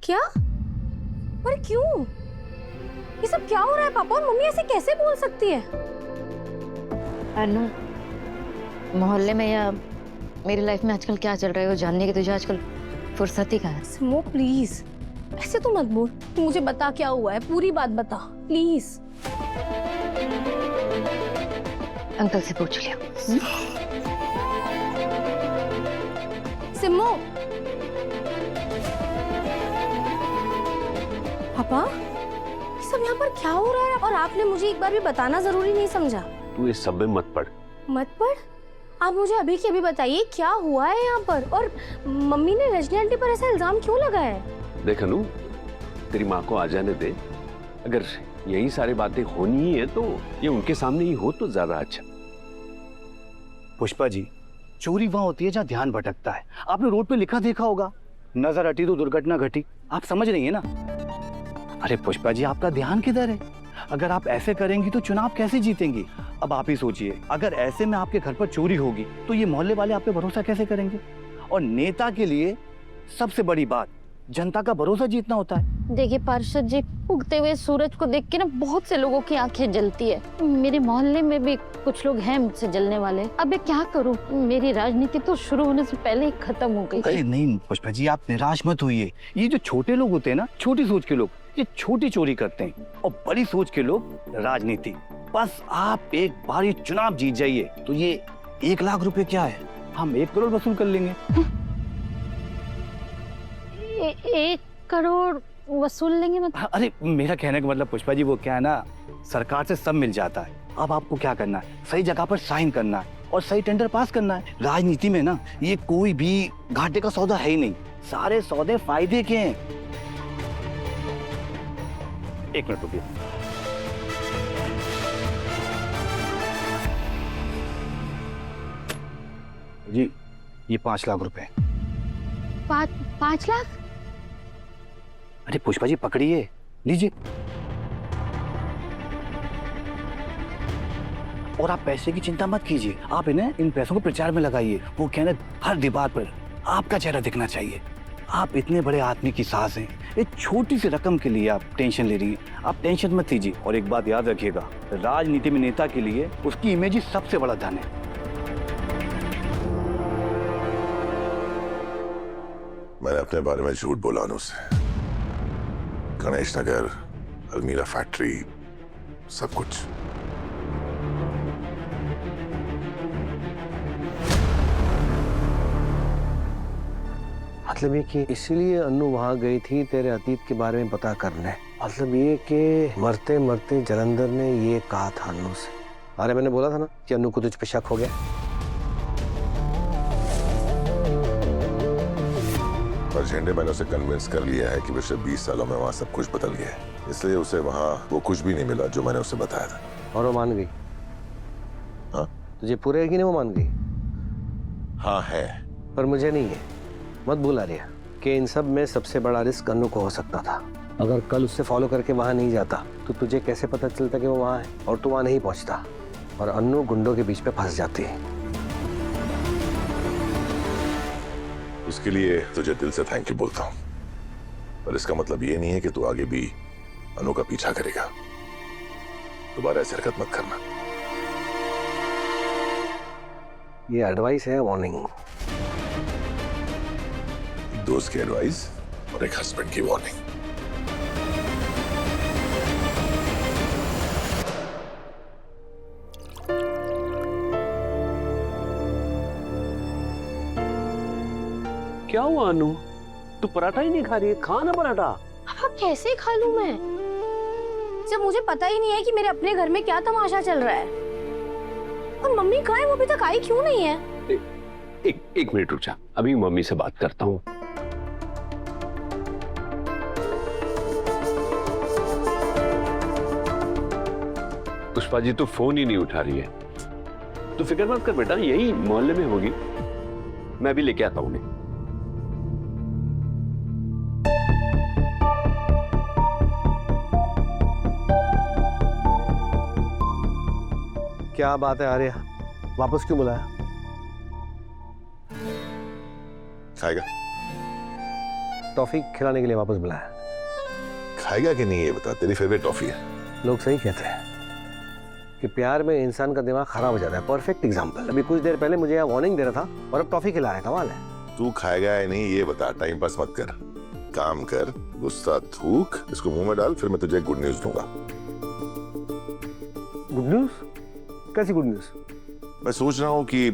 क्या? पर क्यों? ये सब क्या हो रहा है पापा? और मम्मी ऐसे कैसे बोल सकती है? अनु, मोहल्ले में या मेरी लाइफ में आजकल क्या चल रहा है वो जानने की तुझे आजकल फुर्सत ही कहाँ है? सिमो प्लीज, ऐसे तो मत बोल। मुझे बता क्या हुआ है, पूरी बात बता प्लीज। अंकल से पूछ लिया। सिमो, पापा ये सब यहाँ पर क्या हो रहा है? और आपने मुझे एक बार भी बताना जरूरी नहीं समझा? तू इस सब में मत पड़। मत पढ़? आप मुझे अभी के अभी बताइए क्या हुआ है यहाँ पर? और मम्मी ने रजनी आंटी पर ऐसा इल्जाम क्यों लगाया है? देख अनु, तेरी माँ को आ जाने दे। अगर यही सारी बातें होनी ही है तो ये उनके सामने ही हो तो ज्यादा अच्छा। पुष्पा जी, चोरी वहां होती है जहाँ ध्यान भटकता है। आपने रोड पे लिखा देखा होगा, नजर हटी तो दुर्घटना घटी। आप समझ रही है ना? अरे पुष्पा जी, आपका ध्यान किधर है? अगर आप ऐसे करेंगी तो चुनाव कैसे जीतेंगी? अब आप ही सोचिए, अगर ऐसे में आपके घर पर चोरी होगी तो ये मोहल्ले वाले आप पे भरोसा कैसे करेंगे? और नेता के लिए सबसे बड़ी बात जनता का भरोसा जीतना होता है। देखिए पार्षद जी, उगते हुए सूरज को देख के ना बहुत से लोगों की आंखें जलती है। मेरे मोहल्ले में भी कुछ लोग हैं मुझसे जलने वाले। अब मैं क्या करूं? मेरी राजनीति तो शुरू होने से पहले ही खत्म हो गई। अरे नहीं पुष्पा जी, आप निराश मत होइए। ये जो छोटे लोग होते हैं ना, छोटी सोच के लोग, ये छोटी चोरी करते हैं, और बड़ी सोच के लोग राजनीति। बस आप एक बार ये चुनाव जीत जाइए तो ये 1 लाख रुपए क्या है, हम 1 करोड़ वसूल कर लेंगे। 1 करोड़ वसूल लेंगे? मतलब अरे मेरा कहने का मतलब पुष्पा जी, वो क्या है ना, सरकार से सब मिल जाता है। अब आपको क्या करना है, सही जगह पर साइन करना है और सही टेंडर पास करना है। राजनीति में ना ये कोई भी घाटे का सौदा है ही नहीं, सारे सौदे फायदे के हैं। 1 मिनट रुकिए। जी, ये 5 लाख रुपए। 5 लाख? अरे पुष्पा जी पकड़िए, लीजिए। और आप पैसे की चिंता मत कीजिए, आप इन्हें इन पैसों को प्रचार में लगाइए। वो कहना हर दीवार पर आपका चेहरा दिखना चाहिए। आप इतने बड़े आदमी की सास हैं, एक छोटी सी रकम के लिए आप टेंशन ले रही हैं। आप टेंशन मत लीजिए। और एक बात याद रखिएगा, राजनीति में नेता के लिए उसकी इमेज ही सबसे बड़ा धन है। मैंने अपने बारे में झूठ बोला अनु से। गणेश नगर, अलमीरा फैक्ट्री, सब कुछ। मतलब ये कि इसीलिए अन्नू वहां गई थी तेरे अतीत के बारे में पता करने। मतलब ये कि मरते मरते जलंधर ने ये कहा था अन्नू से। अरे मैंने बोला था ना कि अन्नू को तुझ पे शक हो गया। पर झंडे मैंने उसे कन्विंस कर लिया है कि पिछले 20 सालों में वहाँ सब कुछ बदल गया है, इसलिए उसे वहाँ वो कुछ भी नहीं मिला जो मैंने उसे बताया था। और वो मान गई? हाँ? तुझे पूरे है कि नहीं वो मान गई? हाँ है। पर मुझे नहीं है। मत भूल आर्या कि इन सब में सबसे बड़ा रिस्क अन्नू को हो सकता था। अगर कल उससे फॉलो करके वहां नहीं जाता तो तुझे कैसे पता चलता कि वो वहां है, और तू वहां नहीं पहुंचता और अन्नू गुंडों के बीच पे फंस जाती है। उसके लिए तुझे दिल से थैंक यू बोलता हूँ, पर इसका मतलब ये नहीं है कि तू आगे भी अनु का पीछा करेगा। दोबारा ऐसी हरकत मत करना। ये एडवाइस है, वार्निंग। एक दोस्त की एडवाइस और एक हस्बैंड की वार्निंग। क्या हुआ अनु, तू पराठा ही नहीं खा रही है? खा ना पराठा। अब कैसे खा लूं मैं, जब मुझे पता ही नहीं है कि मेरे अपने घर में क्या तमाशा चल रहा है। और मम्मी कहाँ है? वो अभी तक आई क्यों नहीं है? एक मिनट रुक जा, अभी मम्मी से बात करता हूँ। पुष्पा जी तो फोन ही नहीं उठा रही है। तू फिक्र मत कर बेटा, यही मोहल्ले में होगी, मैं भी लेके आता हूँ उन्हें। क्या बात है आर्या, वापस क्यों बुलाया? खाएगा? टॉफी खिलाने के लिए वापस बुलाया। खाएगा कि नहीं ये बता, तेरी फेवरेट टॉफी है। लोग सही कहते हैं कि प्यार में इंसान का दिमाग खराब हो जाता है। Perfect example. अभी कुछ देर पहले मुझे यहाँ वार्निंग दे रहा था और अब टॉफी खिला रहा है। कमाल है। तू खाएगा या नहीं ये बता, टाइम पास मत कर, काम कर, गुस्सा थूक, इसको मुंह में डाल, फिर मैं तुझे गुड न्यूज दूंगा। Good news? कैसी गुड न्यूज? मैं सोच रहा हूँ कि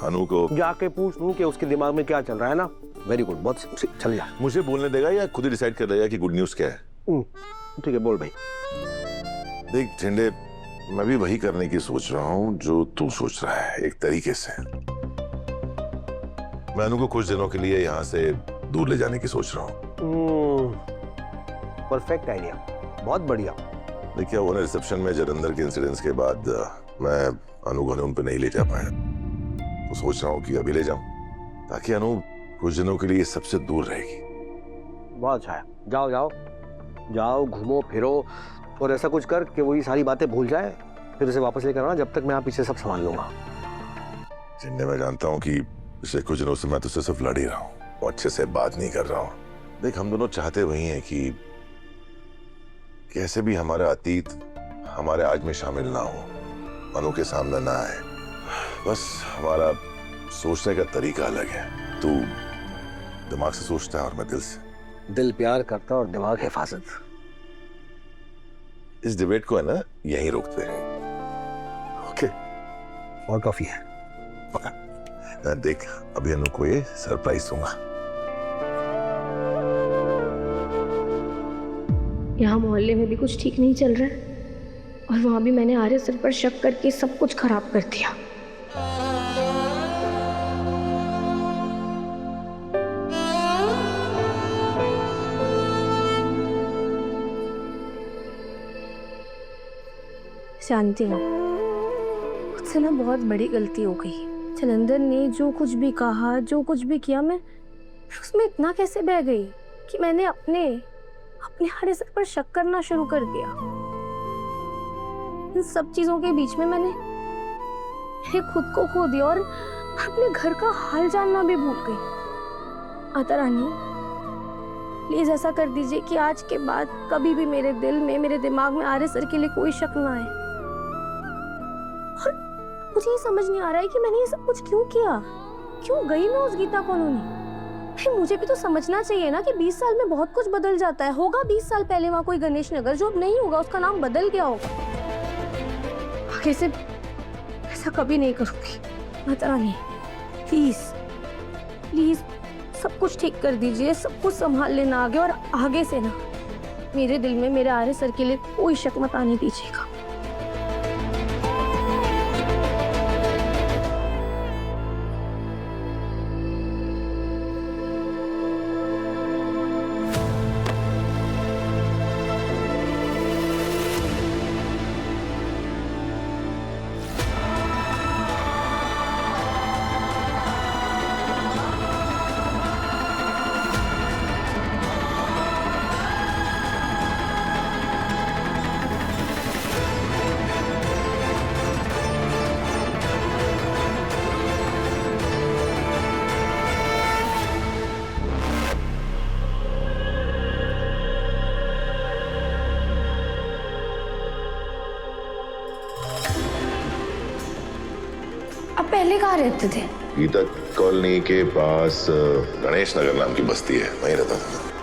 अनु को जाके पूछ लूं कि उसके दिमाग में क्या चल रहा है ना। वेरी गुड, बहुत चल जा। मुझे बोलने देगा या खुद ही डिसाइड कर लेगा कि गुड न्यूज क्या है? ठीक है, बोल भाई। देख झंडे, मैं भी वही करने की सोच रहा हूँ जो तू सोच रहा है, एक तरीके से। मैं अनु को कुछ दिनों के लिए यहाँ से दूर ले जाने की सोच रहा हूँ। परफेक्ट आइडिया, बहुत बढ़िया। देखिए वो रिसेप्शन में जलंधर के इंसिडेंट्स के बाद मैं अनु को उन पे नहीं ले जा पाया, तो सोच रहा हूँ कि अभी ले जाऊं ताकि अनु कुछ दिनों के लिए सबसे दूर रहेगी। बहुत अच्छा है। जाओ जाओ जाओ, घूमो फिरो और ऐसा कुछ कर कि वही सारी बातें भूल जाए, फिर उसे वापस लेकर आना। जब तक मैं आप पीछे सब संभाल लूंगा। जिन्हें मैं जानता हूँ कि पिछले कुछ दिनों से मैं तुझसे सिर्फ लड़ ही रहा हूँ और अच्छे से बात नहीं कर रहा हूँ। देख हम दोनों चाहते वही हैं कि कैसे भी हमारा अतीत हमारे आज में शामिल ना हो, अनु के सामने ना आए। बस हमारा सोचने का तरीका अलग है। तू दिमाग से सोचता है और मैं दिल से। दिल प्यार करता और दिमाग हिफाजत। इस डिबेट को है ना यहीं रोकते हैं। ओके, और टॉफी है। देख अभी अनु को ये सरप्राइज दूंगा। यहाँ मोहल्ले में भी कुछ ठीक नहीं चल रहा है और वहां भी मैंने आर्य सर पर शक करके सब कुछ खराब कर दिया। शांति, मुझसे ना बहुत बड़ी गलती हो गई। जलंधर ने जो कुछ भी कहा, जो कुछ भी किया, मैं उसमें इतना कैसे बह गई कि मैंने अपने आर्य सर पर शक करना शुरू कर दिया। इन सब चीजों के बीच में मैंने खुद को खो दिया और अपने घर का हाल जानना भी भूल गई। माता रानी, प्लीज ऐसा कर दीजिए कि आज के बाद कभी भी मेरे दिल में, मेरे दिमाग में आर्य सर के लिए कोई शक ना आए। और मुझे ये समझ नहीं आ रहा है कि मैंने ये सब कुछ क्यों किया, क्यों गई मैं उस गीता कॉलोनी। मुझे भी तो समझना चाहिए ना कि 20 साल में बहुत कुछ बदल जाता है। होगा 20 साल पहले वहाँ कोई गणेश नगर, जो अब नहीं होगा, उसका नाम बदल गया होगा। आगे से ऐसा कभी नहीं करूंगी। माता रानी प्लीज प्लीज सब कुछ ठीक कर दीजिए, सब कुछ संभाल लेना आगे, और आगे से ना मेरे दिल में मेरे आर्य सर के लिए कोई शक मत आने दीजिएगा। अब पहले कहाँ रहते थे? गीता कॉलोनी के पास गणेश नगर नाम की बस्ती है, वहीं रहता था।